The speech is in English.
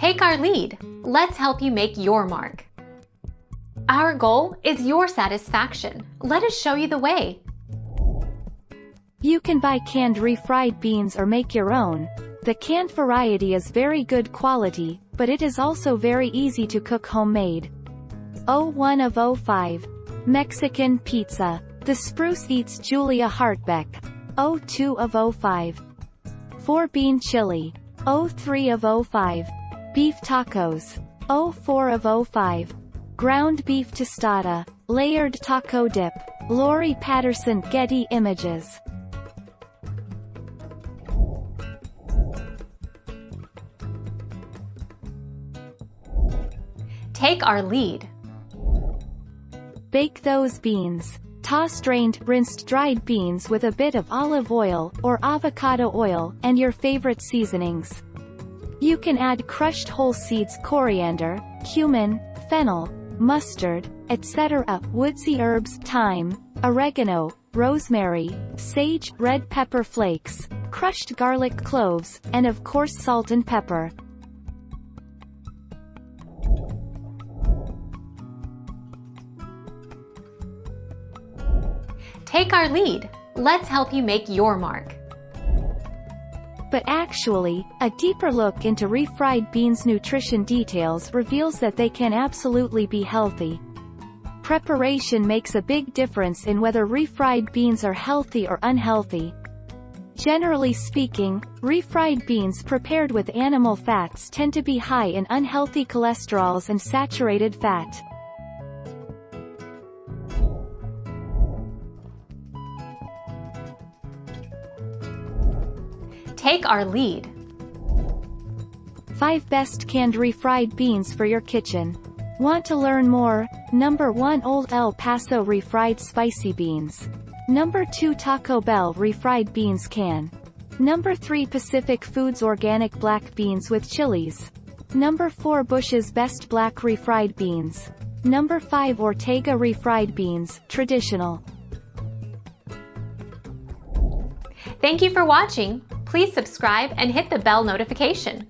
Take our lead. Let's help you make your mark. Our goal is your satisfaction. Let us show you the way. You can buy canned refried beans or make your own. The canned variety is very good quality, but it is also very easy to cook homemade. 01 of 05. Mexican pizza. The Spruce eats Julia Hartbeck. 02 of 05. 4-bean chili. 03 of 05. Beef tacos. 04 of 05. Ground beef tostada. Layered taco dip. Lori Patterson. Getty Images. Take our lead. Bake those beans. Toss drained, rinsed dried beans with a bit of olive oil, or avocado oil, and your favorite seasonings. You can add crushed whole seeds, coriander, cumin, fennel, mustard, etc., woodsy herbs, thyme, oregano, rosemary, sage, red pepper flakes, crushed garlic cloves, and of course salt and pepper. Take our lead. Let's help you make your mark. But actually, a deeper look into refried beans' nutrition details reveals that they can absolutely be healthy. Preparation makes a big difference in whether refried beans are healthy or unhealthy. Generally speaking, refried beans prepared with animal fats tend to be high in unhealthy cholesterols and saturated fat. Take our lead. 5 best canned refried beans for your kitchen. Want to learn more? Number 1 Old El Paso refried spicy beans. Number 2 Taco Bell refried beans can. Number 3 Pacific Foods organic black beans with chilies. Number 4 Bush's best black refried beans. Number 5 Ortega refried beans, traditional. Thank you for watching. Please subscribe and hit the bell notification.